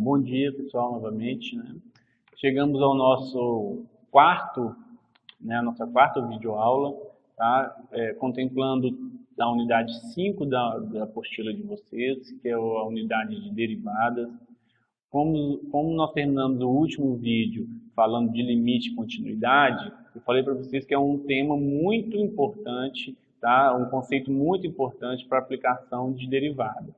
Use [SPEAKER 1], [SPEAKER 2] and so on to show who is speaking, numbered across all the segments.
[SPEAKER 1] Bom dia, pessoal, novamente, né? Chegamos ao nosso nossa quarta videoaula, tá? Contemplando a unidade 5 da apostila de vocês, que é a unidade de derivadas. Como nós terminamos o último vídeo falando de limite e continuidade, eu falei para vocês que é um tema muito importante, tá? Um conceito muito importante para a aplicação de derivada.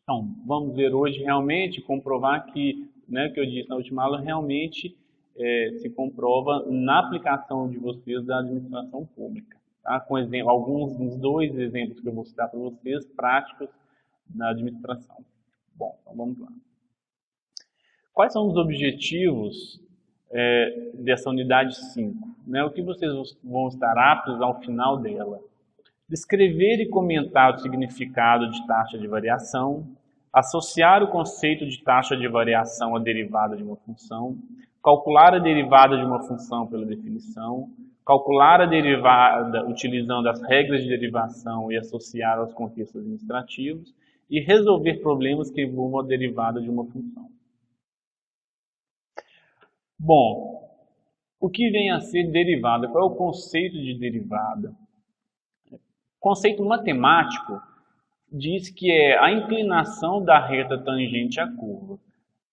[SPEAKER 1] Então, vamos ver hoje realmente, comprovar que, né, que eu disse na última aula, realmente se comprova na aplicação de vocês da administração pública. Tá? Com uns dois exemplos que eu vou citar para vocês, práticos na administração. Bom, então vamos lá. Quais são os objetivos dessa unidade 5? Né? O que vocês vão estar aptos ao final dela? Descrever e comentar o significado de taxa de variação, associar o conceito de taxa de variação à derivada de uma função, calcular a derivada de uma função pela definição, calcular a derivada utilizando as regras de derivação e associar aos contextos administrativos, e resolver problemas que envolvam a derivada de uma função. Bom, o que vem a ser derivada? Qual é o conceito de derivada? O conceito matemático diz que é a inclinação da reta tangente à curva.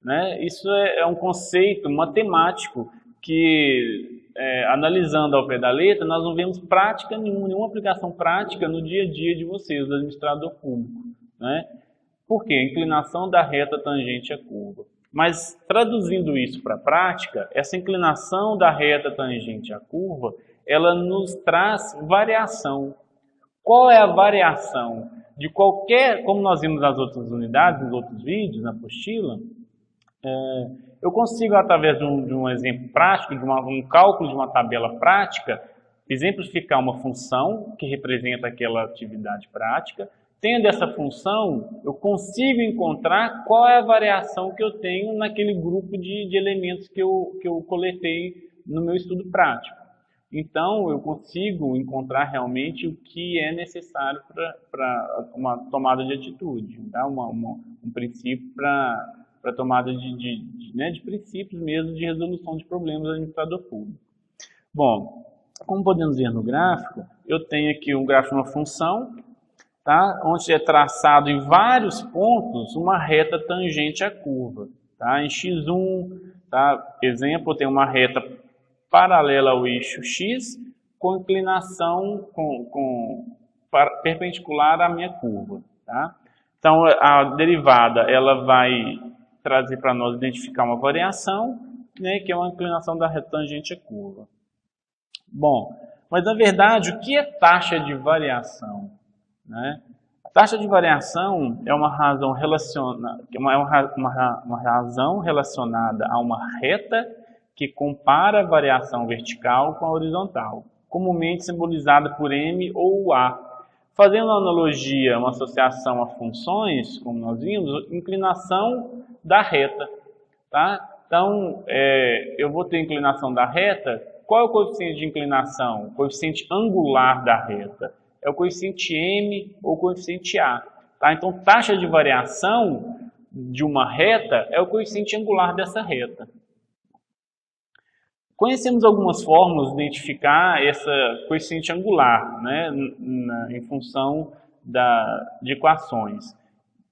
[SPEAKER 1] Né? Isso é um conceito matemático que, analisando ao pé da letra, nós não vemos prática nenhuma aplicação prática no dia a dia de vocês, do administrador público. Né? Por quê? A inclinação da reta tangente à curva. Mas, traduzindo isso para a prática, essa inclinação da reta tangente à curva, ela nos traz variação. Qual é a variação de qualquer, como nós vimos nas outras unidades, nos outros vídeos, na apostila, eu consigo, através de um exemplo prático, de um cálculo de uma tabela prática, exemplificar uma função que representa aquela atividade prática. Tendo essa função, eu consigo encontrar qual é a variação que eu tenho naquele grupo de elementos que eu coletei no meu estudo prático. Então, eu consigo encontrar realmente o que é necessário para uma tomada de atitude, tá? Um princípio para tomada de princípios mesmo de resolução de problemas do administrador público. Bom, como podemos ver no gráfico, eu tenho aqui um gráfico de uma função, tá? Onde é traçado em vários pontos uma reta tangente à curva. Tá? Em x1, tá? Exemplo, eu tenho uma reta paralela ao eixo x, com inclinação perpendicular à minha curva. Tá? Então, a derivada ela vai trazer para nós identificar uma variação, né, que é uma inclinação da reta tangente à curva. Bom, mas na verdade, o que é taxa de variação? Né? A taxa de variação é uma razão relacionada a uma reta que compara a variação vertical com a horizontal, comumente simbolizada por M ou A. Fazendo uma analogia, uma associação a funções, como nós vimos, inclinação da reta. Tá? Então, eu vou ter a inclinação da reta. Qual é o coeficiente de inclinação? O coeficiente angular da reta. É o coeficiente M ou coeficiente A. Tá? Então, taxa de variação de uma reta é o coeficiente angular dessa reta. Conhecemos algumas fórmulas de identificar essa coeficiente angular, né, em função de equações.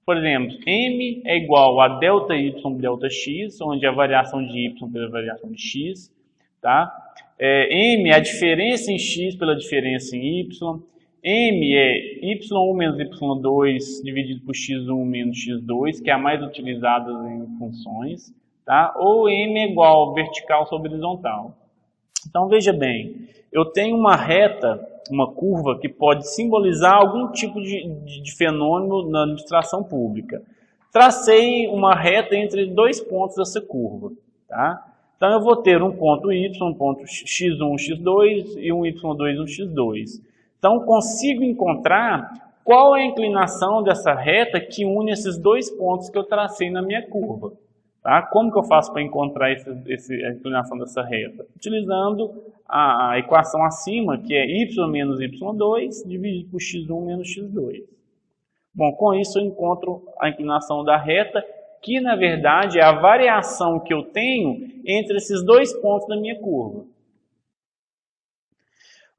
[SPEAKER 1] Por exemplo, M é igual a ΔY ΔX, onde a variação de Y pela variação de X. Tá? M é a diferença em X pela diferença em Y. M é Y1 menos Y2 dividido por X1 menos X2, que é a mais utilizada em funções. Tá? Ou M é igual vertical sobre horizontal. Então, veja bem, eu tenho uma reta, uma curva, que pode simbolizar algum tipo de fenômeno na administração pública. Tracei uma reta entre dois pontos dessa curva. Tá? Então, eu vou ter um ponto Y, um ponto X1, X2 e um Y2, um X2. Então, consigo encontrar qual é a inclinação dessa reta que une esses dois pontos que eu tracei na minha curva. Tá? Como que eu faço para encontrar a inclinação dessa reta? Utilizando a equação acima, que é y menos y2 dividido por x1 menos x2. Bom, com isso eu encontro a inclinação da reta que na verdade é a variação que eu tenho entre esses dois pontos da minha curva.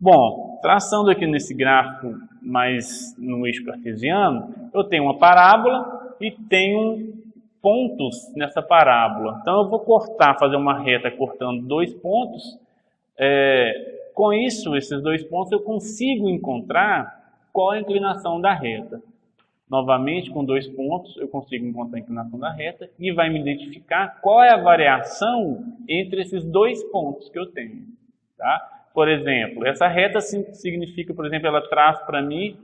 [SPEAKER 1] Bom, traçando aqui nesse gráfico, mais no eixo cartesiano, eu tenho uma parábola e tenho pontos nessa parábola. Então eu vou fazer uma reta cortando dois pontos. Com isso, esses dois pontos, eu consigo encontrar qual é a inclinação da reta. Novamente, com dois pontos, eu consigo encontrar a inclinação da reta e vai me identificar qual é a variação entre esses dois pontos que eu tenho. Tá? Por exemplo, essa reta significa, por exemplo, ela traz para mim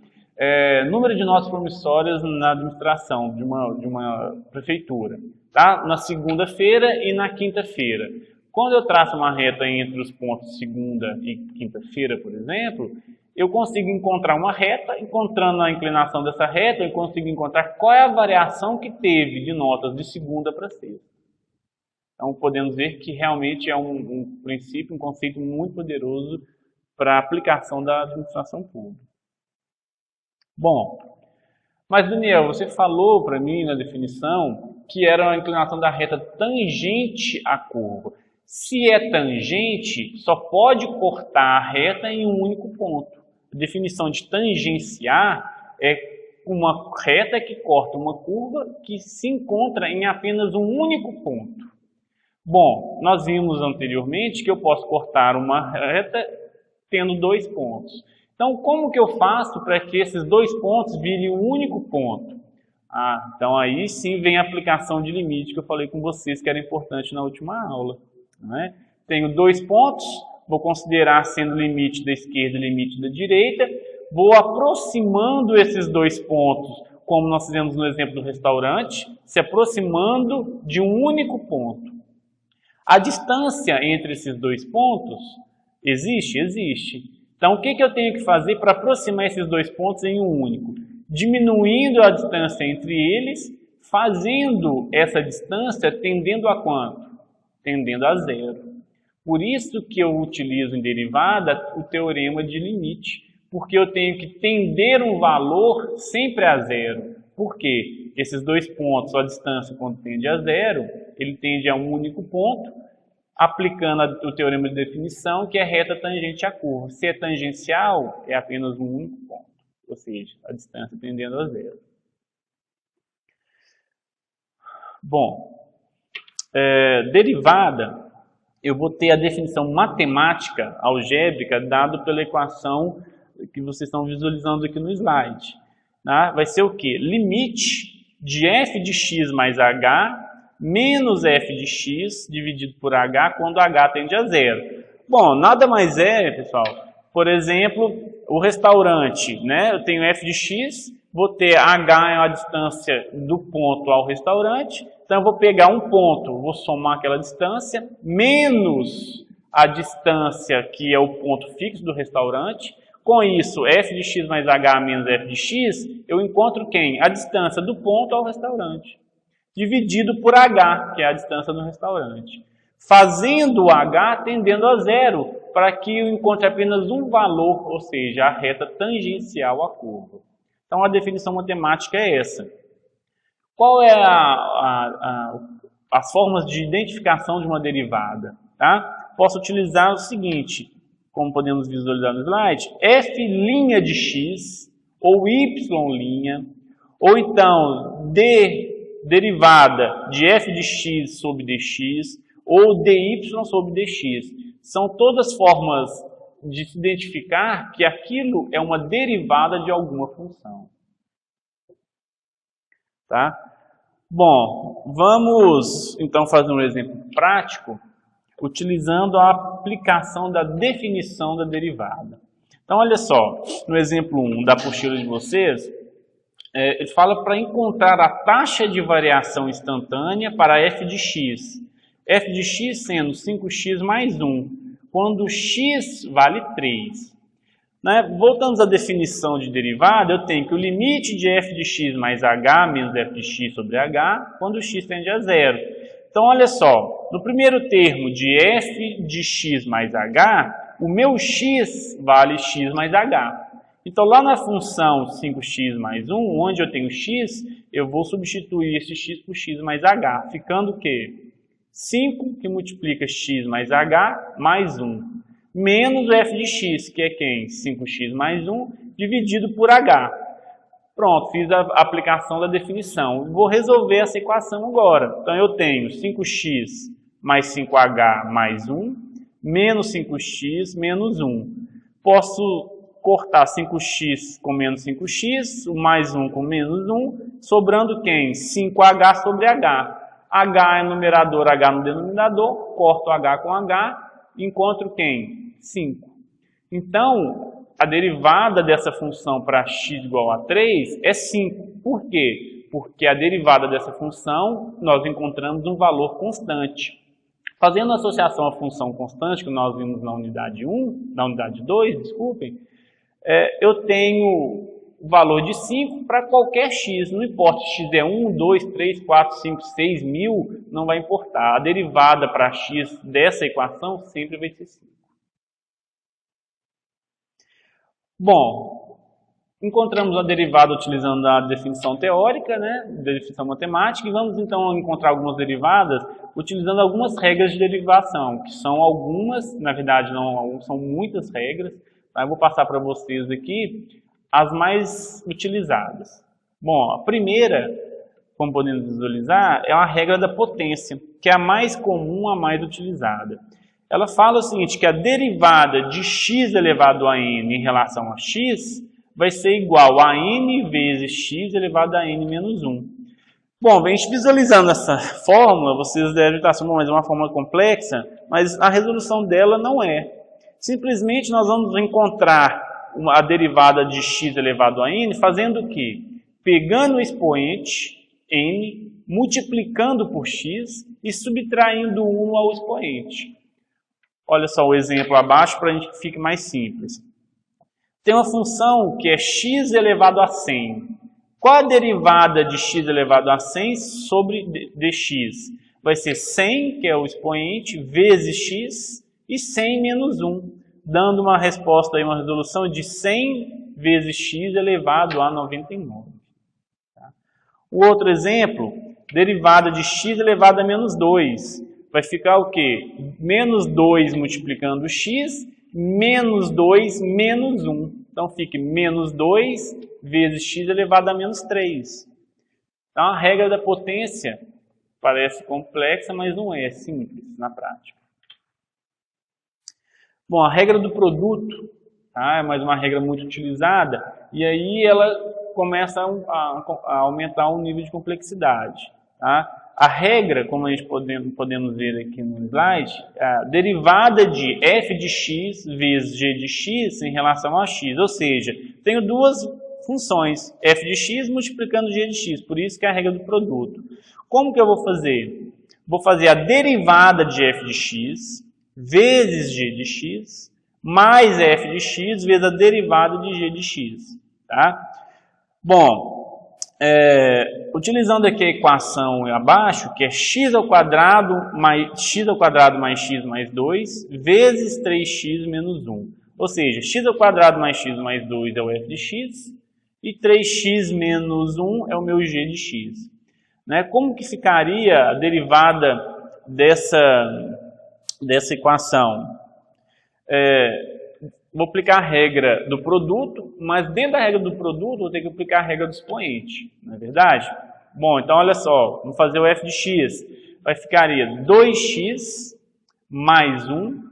[SPEAKER 1] número de notas promissórias na administração de uma prefeitura. Tá? Na segunda-feira e na quinta-feira. Quando eu traço uma reta entre os pontos segunda e quinta-feira, por exemplo, eu consigo encontrar uma reta, encontrando a inclinação dessa reta, eu consigo encontrar qual é a variação que teve de notas de segunda para sexta. Então, podemos ver que realmente é um princípio, um conceito muito poderoso para a aplicação da administração pública. Bom, mas Daniel, você falou para mim na definição que era a inclinação da reta tangente à curva. Se é tangente, só pode cortar a reta em um único ponto. A definição de tangenciar é uma reta que corta uma curva que se encontra em apenas um único ponto. Bom, nós vimos anteriormente que eu posso cortar uma reta tendo dois pontos. Então, como que eu faço para que esses dois pontos virem um único ponto? Então aí sim vem a aplicação de limite que eu falei com vocês que era importante na última aula. Né? Tenho dois pontos, vou considerar sendo limite da esquerda e limite da direita, vou aproximando esses dois pontos, como nós fizemos no exemplo do restaurante, se aproximando de um único ponto. A distância entre esses dois pontos existe? Existe. Então, o que eu tenho que fazer para aproximar esses dois pontos em um único? Diminuindo a distância entre eles, fazendo essa distância tendendo a quanto? Tendendo a zero. Por isso que eu utilizo em derivada o teorema de limite, porque eu tenho que tender um valor sempre a zero. Por quê? Esses dois pontos, a distância quando tende a zero, ele tende a um único ponto, aplicando o teorema de definição, que é reta tangente à curva. Se é tangencial, é apenas um único ponto, ou seja, a distância tendendo a zero. Bom, derivada, eu vou ter a definição matemática, algébrica, dado pela equação que vocês estão visualizando aqui no slide. Tá? Vai ser o quê? Limite de f de x mais h menos f de x dividido por h quando h tende a zero. Bom, nada mais é, pessoal, por exemplo, o restaurante, né? Eu tenho f de x, vou ter h é a distância do ponto ao restaurante, então eu vou pegar um ponto, vou somar aquela distância, menos a distância que é o ponto fixo do restaurante. Com isso, f de x mais h menos f de x, eu encontro quem? A distância do ponto ao restaurante, dividido por h, que é a distância do restaurante. Fazendo o h tendendo a zero, para que eu encontre apenas um valor, ou seja, a reta tangencial à curva. Então, a definição matemática é essa. Qual é as formas de identificação de uma derivada? Tá? Posso utilizar o seguinte, como podemos visualizar no slide, f' de x, ou y', ou então derivada de f de x sobre dx, ou dy sobre dx. São todas formas de se identificar que aquilo é uma derivada de alguma função. Tá? Bom, vamos então fazer um exemplo prático, utilizando a aplicação da definição da derivada. Então, olha só, no exemplo 1 da apostila de vocês, ele fala para encontrar a taxa de variação instantânea para f de x. F de x sendo 5x mais 1, quando x vale 3. Né? Voltando à definição de derivada, eu tenho que o limite de f de x mais h menos f de x sobre h, quando x tende a zero. Então, olha só, no primeiro termo de f de x mais h, o meu x vale x mais h. Então, lá na função 5x mais 1, onde eu tenho x, eu vou substituir esse x por x mais h, ficando o quê? 5 que multiplica x mais h mais 1, menos o f de x, que é quem? 5x mais 1, dividido por h. Pronto, fiz a aplicação da definição. Vou resolver essa equação agora. Então, eu tenho 5x mais 5h mais 1, menos 5x menos 1. Posso cortar 5x com menos 5x, o mais 1 com menos 1, sobrando quem? 5h sobre h. H é numerador, H no denominador, corto H com H, encontro quem? 5. Então, a derivada dessa função para x igual a 3 é 5. Por quê? Porque a derivada dessa função, nós encontramos um valor constante. Fazendo associação à função constante, que nós vimos na unidade 2, desculpem, eu tenho o valor de 5 para qualquer x, não importa se x é 1, 2, 3, 4, 5, 6, 1000, não vai importar. A derivada para x dessa equação sempre vai ser 5. Bom, encontramos a derivada utilizando a definição teórica, né, da definição matemática, e vamos então encontrar algumas derivadas utilizando algumas regras de derivação, que são algumas, na verdade não são muitas regras, tá? Eu vou passar para vocês aqui as mais utilizadas. Bom, a primeira, como podemos visualizar, é a regra da potência, que é a mais comum, a mais utilizada. Ela fala o seguinte, que a derivada de x elevado a n em relação a x vai ser igual a n vezes x elevado a n menos 1. Bom, a gente visualizando essa fórmula, vocês devem estar achando, mas é uma fórmula complexa, mas a resolução dela não é. Simplesmente nós vamos encontrar a derivada de x elevado a n fazendo o quê? Pegando o expoente n, multiplicando por x e subtraindo 1 ao expoente. Olha só o exemplo abaixo para a gente que fique mais simples. Tem uma função que é x elevado a 100. Qual a derivada de x elevado a 100 sobre dx? Vai ser 100, que é o expoente, vezes x, e 100 menos 1, dando uma resposta, aí, uma resolução de 100 vezes x elevado a 99. Tá? O outro exemplo, derivada de x elevado a menos 2. Vai ficar o quê? Menos 2 multiplicando x, menos 2 menos 1. Então, fica menos 2 vezes x elevado a menos 3. Então, a regra da potência parece complexa, mas não é simples na prática. Bom, a regra do produto, tá? É mais uma regra muito utilizada, e aí ela começa a aumentar o nível de complexidade. Tá? A regra, como a gente podemos ver aqui no slide, é a derivada de f de x vezes g de x em relação a x. Ou seja, tenho duas funções, f de x multiplicando g de x, por isso que é a regra do produto. Como que eu vou fazer? Vou fazer a derivada de f de x vezes g de x, mais f de x vezes a derivada de g de x. Tá? Bom, utilizando aqui a equação abaixo, que é x² mais x mais 2, vezes 3x menos 1. Ou seja, x² mais x mais 2 é o f de x, e 3x menos 1 é o meu g de x. Né? Como que ficaria a derivada dessa equação? Vou aplicar a regra do produto, mas dentro da regra do produto vou ter que aplicar a regra do expoente, não é verdade? Bom, então olha só, vamos fazer o f de x. Vai ficaria 2x mais 1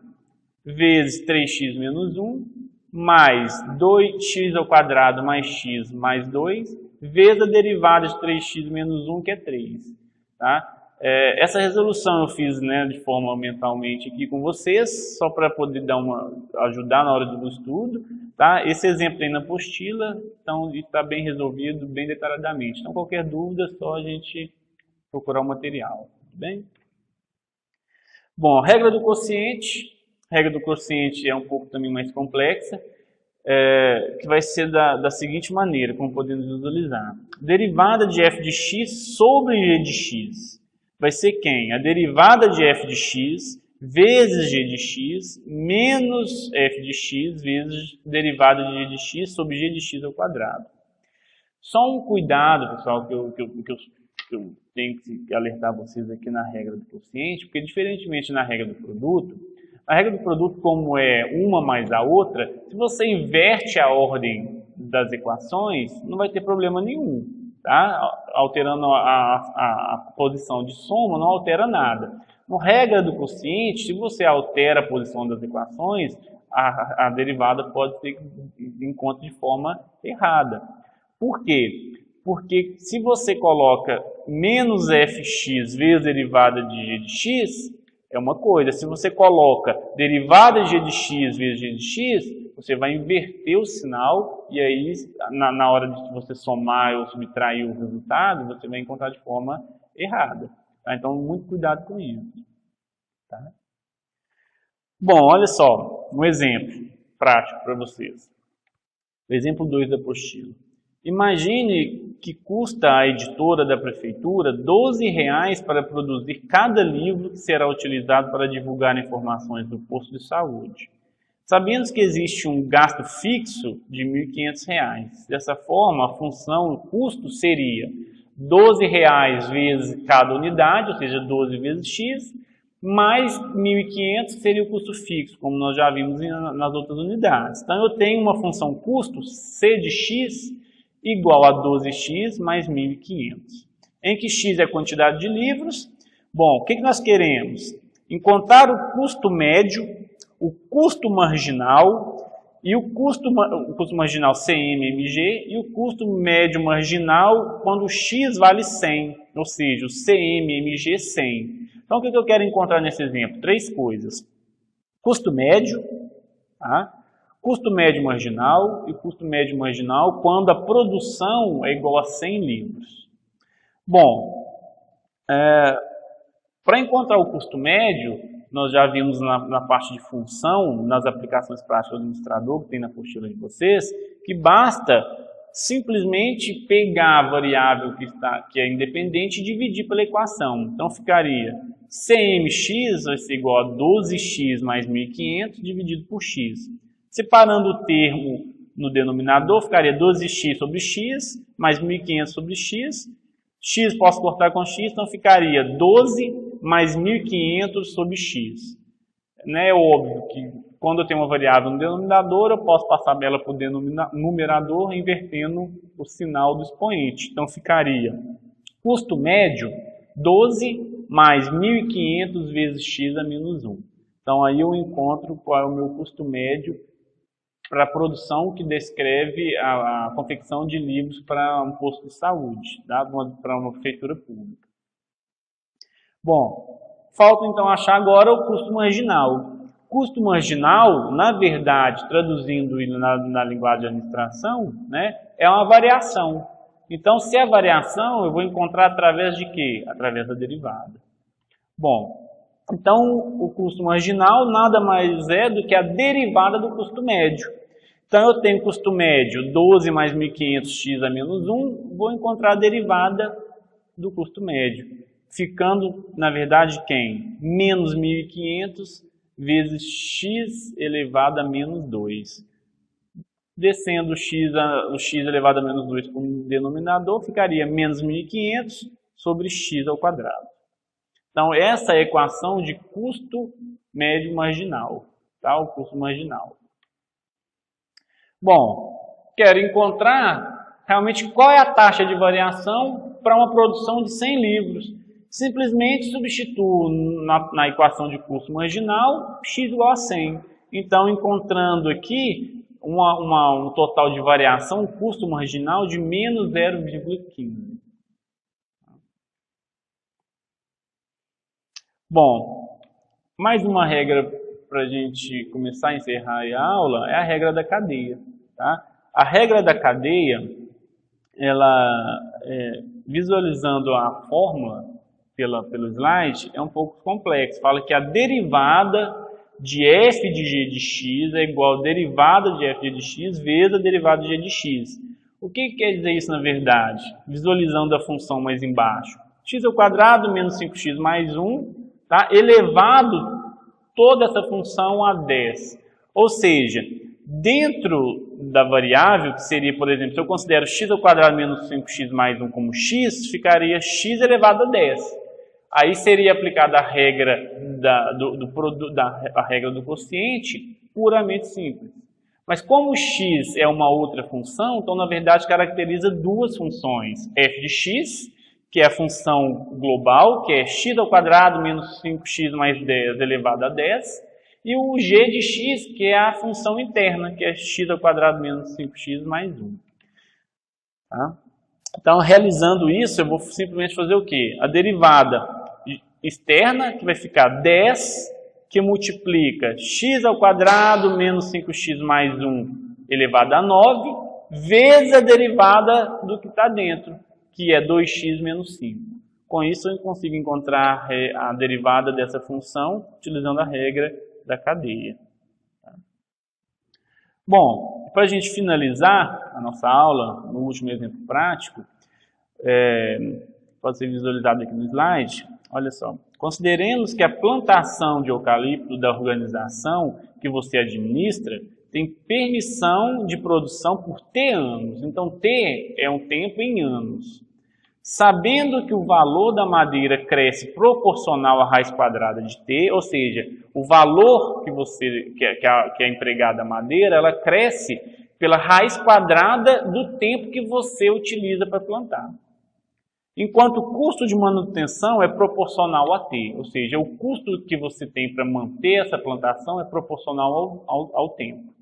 [SPEAKER 1] vezes 3x menos 1 mais 2x² mais x mais 2 vezes a derivada de 3x menos 1, que é 3. Tá? Essa resolução eu fiz, né, de forma mentalmente aqui com vocês, só para poder ajudar na hora do estudo. Tá? Esse exemplo aí na apostila, então está bem resolvido, bem detalhadamente. Então, qualquer dúvida, é só a gente procurar o material. Tudo bem? Bom, regra do quociente. A regra do quociente é um pouco também mais complexa, que vai ser da seguinte maneira, como podemos visualizar. Derivada de f de x sobre g de x vai ser quem? A derivada de f de x vezes g de x menos f de x vezes derivada de g de x sobre g de x ao quadrado. Só um cuidado, pessoal, que eu tenho que alertar vocês aqui na regra do quociente, porque diferentemente na regra do produto, a regra do produto, como é uma mais a outra, se você inverte a ordem das equações, não vai ter problema nenhum. Tá? Alterando a posição de soma, não altera nada. Na regra do quociente, se você altera a posição das equações, a derivada pode ser encontrada de forma errada. Por quê? Porque se você coloca menos fx vezes derivada de g de x, é uma coisa. Se você coloca derivada de g de x vezes g de x, você vai inverter o sinal e aí, na hora de você somar ou subtrair o resultado, você vai encontrar de forma errada. Tá? Então, muito cuidado com isso. Tá? Bom, olha só, um exemplo prático para vocês. O exemplo 2 da apostila. Imagine que custa à editora da prefeitura R$12 para produzir cada livro que será utilizado para divulgar informações do posto de saúde. Sabemos que existe um gasto fixo de R$1.500. Dessa forma, a função, o custo seria R$12 vezes cada unidade, ou seja, 12 vezes x, mais 1.500 seria o custo fixo, como nós já vimos nas outras unidades. Então, eu tenho uma função custo, c de x, igual a 12x mais 1.500. Em que x é a quantidade de livros. Bom, o que nós queremos? Encontrar o custo médio, o custo marginal, e o custo marginal CMMG, e o custo médio marginal quando o x vale 100, ou seja, o CMMG 100. Então, o que eu quero encontrar nesse exemplo? 3 coisas. Custo médio, tá? Custo médio marginal e custo médio marginal quando a produção é igual a 100 livros. Bom, para encontrar o custo médio, nós já vimos na parte de função, nas aplicações práticas do administrador, que tem na apostila de vocês, que basta simplesmente pegar a variável que é independente e dividir pela equação. Então, ficaria CMX vai ser igual a 12x mais 1.500 dividido por x. Separando o termo no denominador, ficaria 12x sobre x, mais 1.500 sobre x. X posso cortar com x, então ficaria 12 mais 1.500 sobre x. É óbvio que quando eu tenho uma variável no denominador, eu posso passar ela para o numerador, invertendo o sinal do expoente. Então ficaria custo médio 12 mais 1.500 vezes x a menos 1. Então aí eu encontro qual é o meu custo médio para a produção que descreve a confecção de livros para um posto de saúde, tá? Para uma prefeitura pública. Bom, falta então achar agora o custo marginal. Custo marginal, na verdade, traduzindo na linguagem de administração, né, é uma variação. Então, se é variação, eu vou encontrar através de quê? Através da derivada. Bom, então o custo marginal nada mais é do que a derivada do custo médio. Então, eu tenho custo médio 12 mais 1.500x a menos 1, vou encontrar a derivada do custo médio. Ficando, na verdade, quem? Menos 1.500 vezes x elevado a menos 2. Descendo o x elevado a menos 2 como denominador, ficaria menos 1.500 sobre x ao quadrado. Então, essa é a equação de custo médio marginal, tá? O custo marginal. Bom, quero encontrar realmente qual é a taxa de variação para uma produção de 100 livros. Simplesmente substituo na equação de custo marginal x igual a 100. Então, encontrando aqui um total de variação, um custo marginal de menos 0,15. Bom, mais uma regra para a gente começar a encerrar a aula é a regra da cadeia. Tá? A regra da cadeia, ela, visualizando a fórmula pelo slide, é um pouco complexo. Fala que a derivada de f de g de x é igual a derivada de f de g de x vezes a derivada de g de x. O que quer dizer isso na verdade? Visualizando a função mais embaixo. X ao quadrado menos 5x mais 1, tá? Elevado toda essa função a 10. Ou seja, dentro da variável, que seria, por exemplo, se eu considero x² menos 5x mais 1 como x, ficaria x elevado a 10. Aí seria aplicada a regra a regra do quociente, puramente simples. Mas como x é uma outra função, então na verdade caracteriza duas funções. F de x, que é a função global, que é x² menos 5x mais 10 elevado a 10. E o g de x, que é a função interna, que é x² menos 5x mais 1. Tá? Então, realizando isso, eu vou simplesmente fazer o quê? A derivada externa, que vai ficar 10, que multiplica x² menos 5x mais 1 elevado a 9, vezes a derivada do que está dentro, que é 2x menos 5. Com isso, eu consigo encontrar a derivada dessa função, utilizando a regra da cadeia. Bom, para a gente finalizar a nossa aula, no último exemplo prático, pode ser visualizado aqui no slide, olha só. Consideremos que a plantação de eucalipto da organização que você administra tem permissão de produção por T anos. Então, T é um tempo em anos. Sabendo que o valor da madeira cresce proporcional à raiz quadrada de T, ou seja, o valor que é empregada a madeira, ela cresce pela raiz quadrada do tempo que você utiliza para plantar. Enquanto o custo de manutenção é proporcional a T, ou seja, o custo que você tem para manter essa plantação é proporcional ao tempo.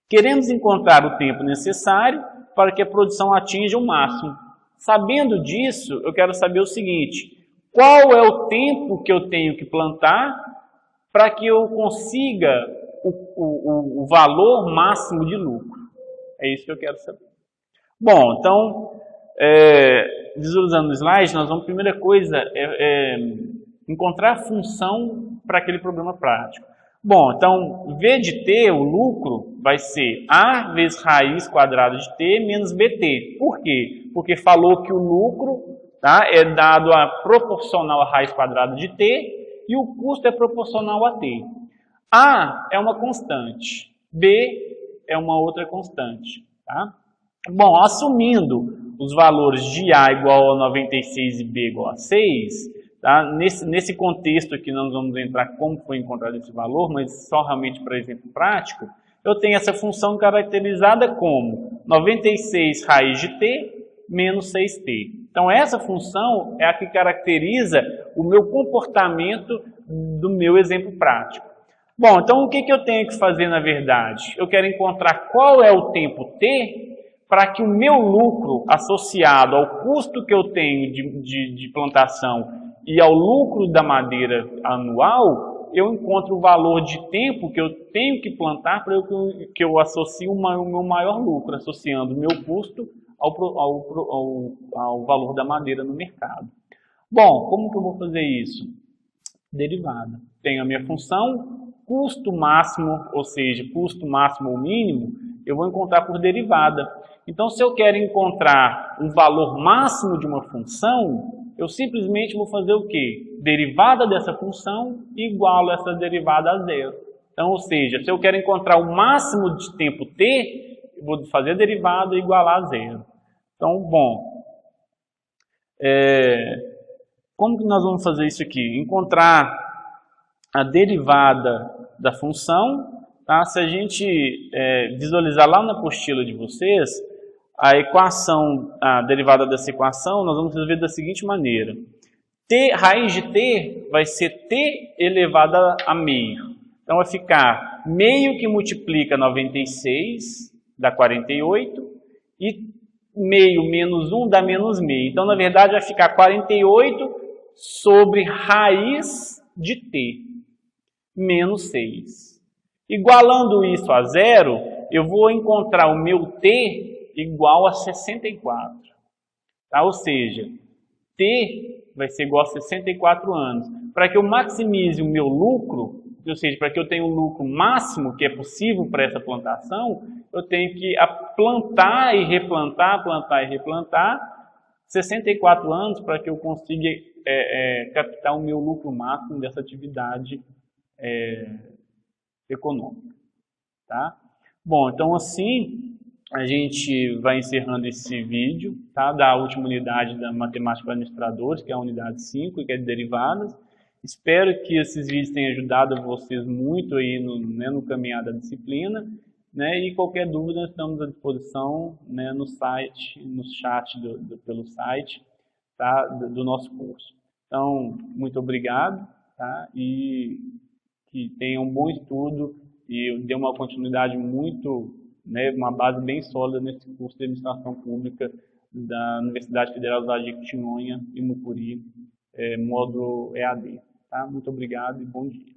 [SPEAKER 1] Queremos encontrar o tempo necessário para que a produção atinja o máximo. Sabendo disso, eu quero saber o seguinte: qual é o tempo que eu tenho que plantar para que eu consiga o valor máximo de lucro? É isso que eu quero saber. Bom, então, visualizando no slide, nós vamos, primeira coisa, encontrar a função para aquele problema prático. Bom, então, V de T, o lucro, vai ser A vezes raiz quadrada de T menos BT. Por quê? Porque falou que o lucro, tá, é dado proporcional à raiz quadrada de T e o custo é proporcional a T. A é uma constante, B é uma outra constante. Tá? Bom, assumindo os valores de A igual a 96 e B igual a 6, tá? Nesse contexto aqui nós vamos entrar como foi encontrado esse valor, mas só realmente para exemplo prático, eu tenho essa função caracterizada como 96 raiz de T menos 6T. Então essa função é a que caracteriza o meu comportamento do meu exemplo prático. Bom, então o que eu tenho que fazer na verdade? Eu quero encontrar qual é o tempo T para que o meu lucro associado ao custo que eu tenho de plantação e ao lucro da madeira anual, eu encontro o valor de tempo que eu tenho que plantar para que eu associe o meu maior lucro, associando o meu custo ao valor da madeira no mercado. Bom, como que eu vou fazer isso? Derivada. Tenho a minha função, custo máximo, ou seja, custo máximo ou mínimo, eu vou encontrar por derivada. Então, se eu quero encontrar um valor máximo de uma função, eu simplesmente vou fazer o quê? Derivada dessa função igualo essa derivada a zero. Então, ou seja, se eu quero encontrar o máximo de tempo t, eu vou fazer a derivada e igualar a zero. Então, bom, como que nós vamos fazer isso aqui? Encontrar a derivada da função, tá? Se a gente visualizar lá na apostila de vocês, a equação, a derivada dessa equação, nós vamos resolver da seguinte maneira. Raiz de t vai ser t elevado a meio. Então vai ficar meio que multiplica 96, dá 48, e meio menos 1 dá menos meio. Então, na verdade, vai ficar 48 sobre raiz de t, menos 6. Igualando isso a zero, eu vou encontrar o meu t igual a 64. Tá? Ou seja, t vai ser igual a 64 anos. Para que eu maximize o meu lucro, ou seja, para que eu tenha o lucro máximo que é possível para essa plantação, eu tenho que plantar e replantar, plantar e replantar 64 anos para que eu consiga captar o meu lucro máximo dessa atividade econômica. Tá? Bom, então assim a gente vai encerrando esse vídeo, tá? Da última unidade da Matemática para Administradores, que é a unidade 5, que é de derivadas. Espero que esses vídeos tenham ajudado vocês muito aí no caminhar da disciplina, né? E qualquer dúvida estamos à disposição, né, no site, no chat pelo site, tá? do nosso curso. Então, muito obrigado, tá? E que tenham um bom estudo e dê uma continuidade muito, né, uma base bem sólida nesse curso de Administração Pública da Universidade Federal de Jequitinhonha e Mucuri, módulo EAD. Tá? Muito obrigado e bom dia.